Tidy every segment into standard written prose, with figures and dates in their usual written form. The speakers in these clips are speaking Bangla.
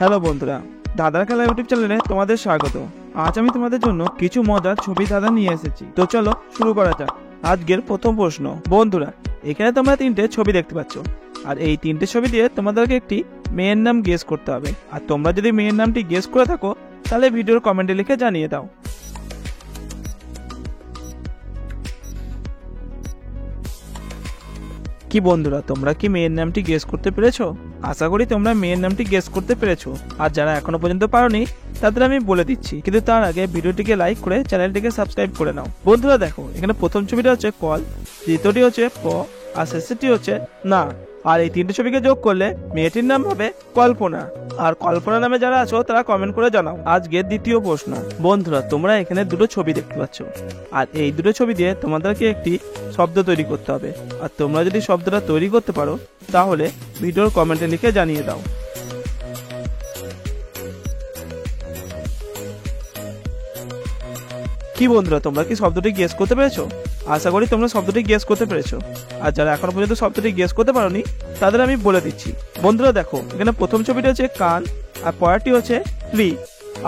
হ্যালো বন্ধুরা, দাদার খেলা ইউটিউব চ্যানেলে তোমাদের স্বাগত। আজ আমি তোমাদের জন্য কিছু মজার ছবি ধাঁধা নিয়ে এসেছি। তো চলো শুরু করা যাক। আজকের প্রথম প্রশ্ন। বন্ধুরা, এখানে তোমরা তিনটে ছবি দেখতে পাচ্ছ, আর এই তিনটে ছবি দিয়ে তোমাদেরকে একটি মেয়ের নাম গেস করতে হবে। আর তোমরা যদি মেয়ের নামটি গেস করে থাকো তাহলে ভিডিওর কমেন্টে লিখে জানিয়ে দাও। কি বন্ধুরা, তোমরা কি মেয়ের নামটি গেস করতে পেরেছো? আশা করি তোমরা মেয়ের নামটি গেস করতে পেরেছো। আর যারা এখনো পর্যন্ত পারোনি তাদের আমি বলে দিচ্ছি, কিন্তু তার আগে ভিডিওটিকে লাইক করে চ্যানেলটিকে সাবস্ক্রাইব করে নাও। বন্ধুরা দেখো, এখানে প্রথম ছবিটা হচ্ছে কল, দ্বিতীয়টি হচ্ছে প, আর শেষটি হচ্ছে না। আর এই তিনটে ছবিকে যোগ করলে মেয়েটির নাম হবে কল্পনা। আর কল্পনা নামে যারা আছো তারা কমেন্ট করে জানাও। আজকের দ্বিতীয় প্রশ্ন। বন্ধুরা, তোমরা এখানে দুটো ছবি দেখতে পাচ্ছ, আর এই দুটো ছবি দিয়ে তোমাদেরকে একটি শব্দ তৈরি করতে হবে। আর তোমরা যদি শব্দটা তৈরি করতে পারো তাহলে ভিডিওর কমেন্টে লিখে জানিয়ে দাও। কি বন্ধুরা, তোমরা কি শব্দটি গেস করতে পেরেছো? আশা করি তোমরা শব্দটি গেস করতে পেরেছো। আর যারা এখনো পর্যন্ত শব্দটি গেস করতে পারোনি তাদের আমি বলে দিচ্ছি। বন্ধুরা দেখো, এখানে প্রথম ছবিটা হচ্ছে কান, আর পরেরটি হচ্ছে ট্রি।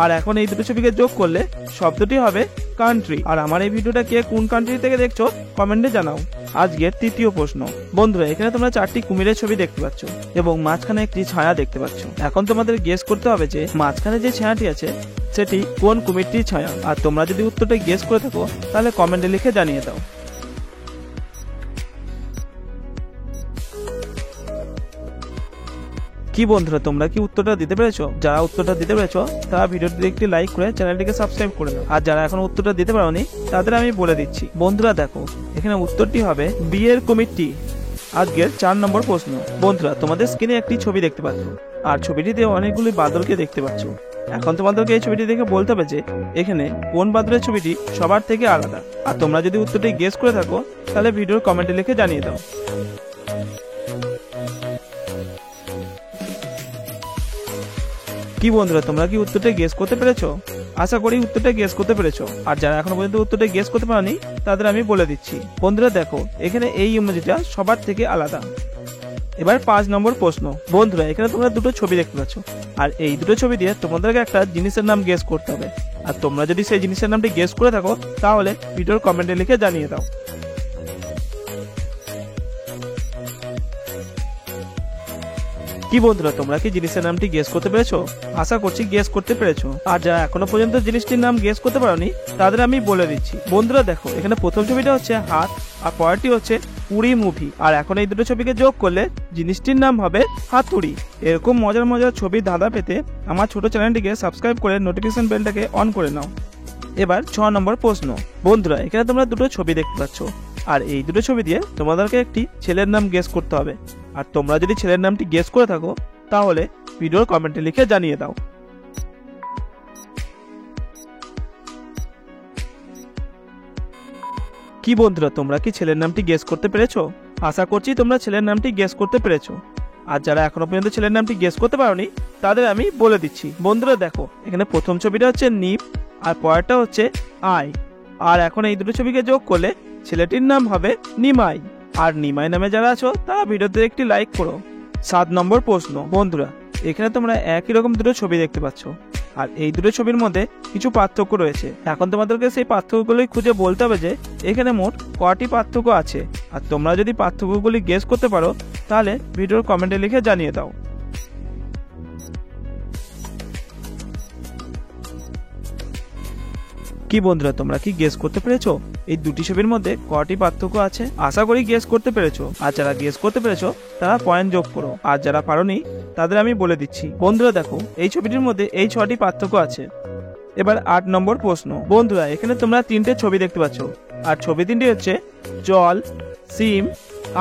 আর এখন এই দুটো ছবিকে যোগ করলে শব্দটি হবে কান্ট্রি। আর আমার এই ভিডিওটা কে কোন কান্ট্রি থেকে দেখছো কমেন্টে জানাও। আজকের তৃতীয় প্রশ্ন। বন্ধুরা, এখানে তোমরা চারটি কুমিরের ছবি দেখতে পাচ্ছ এবং মাঝখানে একটি ছায়া দেখতে পাচ্ছ। এখন তোমাদের গেস করতে হবে যে মাঝখানে যে ছায়াটি আছে সেটি কোন কুমিরটির ছায়া। আর তোমরা যদি উত্তরটা গেস করে থাকো তাহলে কমেন্টে লিখে জানিয়ে দাও। কি বন্ধুরা, তোমরা কি উত্তরটা দিতে পেরেছো? যারা উত্তরটা দিতে পেরেছো তারা ভিডিওটিতে একটি লাইক করে চ্যানেলটিকে সাবস্ক্রাইব করে নাও। আর যারা এখন উত্তরটা দিতে পারোনি তাদের আমি বলে দিচ্ছি। বন্ধুরা দেখো, এখানে উত্তরটি হবে বিয়ের কুমিরটি। আজকের 4 নম্বর প্রশ্ন। বন্ধুরা, তোমাদের স্ক্রিনে একটি ছবি দেখতে পাচ্ছ, আর ছবিটিতে অনেকগুলি বাদলকে দেখতে পাচ্ছ। এখন তোমাদেরকে এই ছবিটি দেখে বলতে হবে যে এখানে কোন বাদলের ছবিটি সবার থেকে আলাদা। আর তোমরা যদি উত্তরটি গেস করে থাকো তাহলে ভিডিওর কমেন্টে লিখে জানিয়ে দাও। কি বন্ধুরা, তোমরা কি উত্তরটা গেস করতে পেরেছো? আশা করি উত্তরটা গেস করতে পেরেছো। আর যারা এখনো পর্যন্ত উত্তরটা গেস করতে পারোনি তাদের আমি বলে দিচ্ছি। বন্ধুরা দেখো, এখানে এই ইমোজিটা সবার থেকে আলাদা। এবার 5 নম্বর প্রশ্ন। বন্ধুরা, এখানে তোমরা দুটো ছবি দেখতে পাচ্ছ, আর এই দুটো ছবি দিয়ে তোমাদেরকে একটা জিনিসের নাম গেস করতে হবে। আর তোমরা যদি সেই জিনিসের নামটি গেস করে থাকো তাহলে ভিডিওর কমেন্টে লিখে জানিয়ে দাও। কি বন্ধুরা, তোমরা কি জিনিসের নামটি গেস করতে পেরেছো? আশা করছি গেস করতে পেরেছো। আর যারা এখনো পর্যন্ত জিনিসটির নাম গেস করতে পারোনি তাদের আমি বলে দিচ্ছি। বন্ধুরা দেখো, এখানে প্রথম ছবিটা হচ্ছে হাত, আর পরেরটি হচ্ছে পুরি মুভি। আর এখন এই দুটো ছবিকে যোগ করলে জিনিসটির নাম হবে হাতুড়ি। এরকম মজার মজার ছবি ধাঁধা পেতে আমার ছোট চ্যানেলটিকে সাবস্ক্রাইব করে নোটিফিকেশন বেলটাকে অন করে নাও। এবার 6 নম্বর প্রশ্ন। বন্ধুরা, এখানে তোমরা দুটো ছবি দেখতে পাচ্ছ, আর এই দুটো ছবি দিয়ে তোমাদেরকে একটি ছেলের নাম গেস করতে হবে। আর তোমরা যদি ছেলের নামটি গেস করে থাকো তাহলে ভিডিওর কমেন্টে লিখে জানিয়ে দাও। কি বন্ধুরা, তোমরা কি ছেলের নামটি গেস করতে পেরেছো? আশা করছি তোমরা ছেলের নামটি গেস করতে পেরেছো। আর যারা এখনো পর্যন্ত ছেলের নামটি গেস করতে পারোনি তাদের আমি বলে দিচ্ছি। বন্ধুরা দেখো, এখানে প্রথম ছবিটা হচ্ছে নিপ, আর পরেরটা হচ্ছে আই। আর এখন এই দুটো ছবিকে যোগ করলে ছেলেটির নাম হবে নিমাই। আর নিমাই নামে যারা আছো তারা ভিডিওতে একটি লাইক করো। 7 নম্বর প্রশ্ন। বন্ধুরা, এখানে তোমরা একই রকম দুটো ছবি দেখতে পাচ্ছ, আর এই দুটো ছবির মধ্যে কিছু পার্থক্য রয়েছে। এখন তোমাদেরকে সেই পার্থক্যগুলি খুঁজে বলতে হবে যে এখানে মোট কয়টি পার্থক্য আছে। আর তোমরা যদি পার্থক্যগুলি গেস করতে পারো তাহলে ভিডিওর কমেন্টে লিখে জানিয়ে দাও। কি বন্ধুরা, তোমরা কি গেস করতে পেরেছো এই দুটি ছবির মধ্যে কয়টি পার্থক্য আছে? আশা করি গেস করতে পেরেছো। আর যারা গেস করতে পেরেছো তারা পয়েন্ট যোগ করো। আর যারা পারোনি তাদের আমি বলে দিচ্ছি। বন্ধুরা দেখো, এই ছবিটির মধ্যে এই 6টি পার্থক্য আছে। এবার 8 নম্বর প্রশ্ন। বন্ধুরা, এখানে তোমরা 3টে ছবি দেখতে পাচ্ছ, আর ছবি 3টি হচ্ছে জল, সিম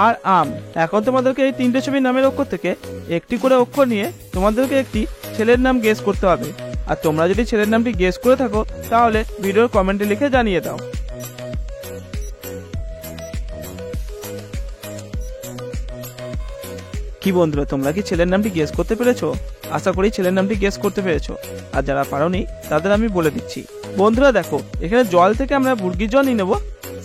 আর আম। এখন তোমাদেরকে এই 3টে ছবির নামের অক্ষর থেকে একটি করে অক্ষর নিয়ে তোমাদেরকে একটি ছেলের নাম গেস করতে হবে। আর তোমরা যদি ছেলের নামটি গেস করে থাকো তাহলে ভিডিওর কমেন্টে লিখে জানিয়ে দাও। কি বন্ধুরা, তোমরা কি ছেলের নামটি গেস করতে পেরেছো? আশা করি ছেলের নামটি গেস করতে পেরেছো। আর যারা পারোনি তাদের আমি বলে দিচ্ছি। বন্ধুরা দেখো, এখানে জল থেকে আমরা বুর্গির জল নিয়ে নেবো,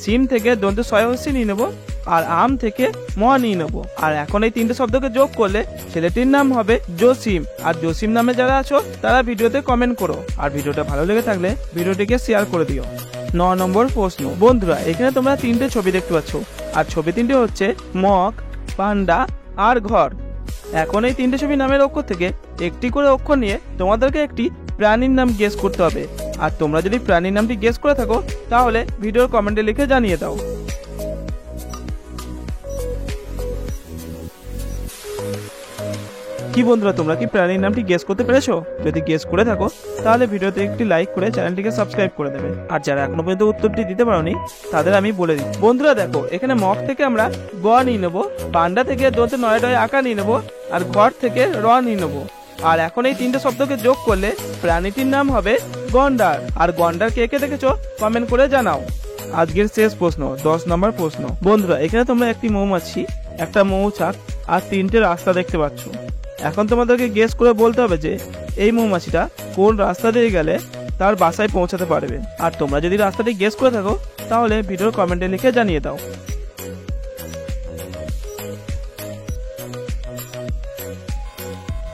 সিম থেকে দন্ত সয়াহস্যি নিয়ে নেবো, আর আম থেকে ম নিয়ে নেবো। আর এখন এই তিনটে শব্দকে যোগ করলে ছেলেটির নাম হবে জসিম। আর জসিম নামে যারা আছো তারা ভিডিওতে কমেন্ট করো, আর ভিডিওটা ভালো লেগে থাকলে ভিডিওটিকে শেয়ার করে দিও। 9 নম্বর প্রশ্ন। বন্ধুরা এখানে তোমরা তিনটে ছবি দেখতে পাচ্ছ, আর ছবি তিনটে হচ্ছে মগ, পান্ডা আর ঘর। এখন এই তিনটে ছবি নামের অক্ষর থেকে একটি করে অক্ষর নিয়ে তোমাদেরকে একটি প্রাণীর নাম গেস করতে হবে। আর তোমরা যদি প্রাণীর নামটি গেস করে থাকো তাহলে ভিডিওর কমেন্টে লিখে জানিয়ে দাও। কি বন্ধুরা, তোমরা কি প্রাণীর নামটি গেস করতে পেরেছো? যদি গেস করে থাকো তাহলে ভিডিওতে একটি লাইক করে চ্যানেলটিকে সাবস্ক্রাইব করে দেবে। আর যারা এখনো পর্যন্ত উত্তরটি দিতে পারোনি তাদের আমি বলে দিই। বন্ধুরা দেখো, এখানে মগ থেকে আমরা গ নিয়ে নেবো, পান্ডা থেকে দোতে 9 ডয় আঁকা নিয়ে নেবো, আর ঘর থেকে র নিয়ে নেবো। আর এখন এই তিনটে শব্দকে যোগ করলে প্রাণীটির নাম হবে গন্ডার। আর গন্ডার কে কে দেখেছো কমেন্ট করে জানাও। আজকের শেষ প্রশ্ন, 10 নম্বর প্রশ্ন। বন্ধুরা এখানে তোমরা একটি মৌমাছি, একটা মৌচাক আর তিনটে রাস্তা দেখতে পাচ্ছ। এখন তোমাদেরকে গেস করে বলতে হবে যে এই মৌমাছিটা কোন রাস্তা দিয়ে গেলে তার বাসায় পৌঁছাতে পারবে। আর তোমরা যদি রাস্তাটি গেস করে থাকো তাহলে ভিডিওর কমেন্টে লিখে জানিয়ে দাও।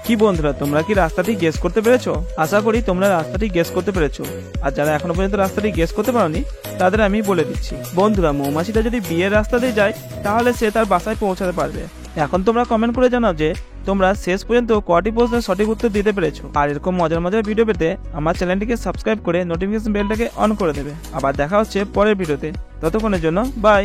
কি বন্ধুরা, তোমরা কি রাস্তাটি গেস করতে পেরেছো? আশা করি তোমরা রাস্তাটি গেস করতে পেরেছো। আর যারা এখনো পর্যন্ত রাস্তাটি গেস করতে পারোনি তাদের আমি বলে দিচ্ছি। বন্ধুরা মৌমাছিটা যদি বিয়ের রাস্তা দিয়ে যায় তাহলে সে তার বাসায় পৌঁছাতে পারবে। এখন তোমরা কমেন্ট করে জানাও যে তোমরা শেষ পর্যন্ত কটি প্রশ্নের সঠিক উত্তর দিতে পেরেছো। আর এরকম মজার মজার ভিডিও পেতে আমার চ্যানেলটিকে সাবস্ক্রাইব করে নোটিফিকেশন বেলটাকে অন করে দেবে। আবার দেখা হচ্ছে পরের ভিডিওতে, ততক্ষণের জন্য বাই।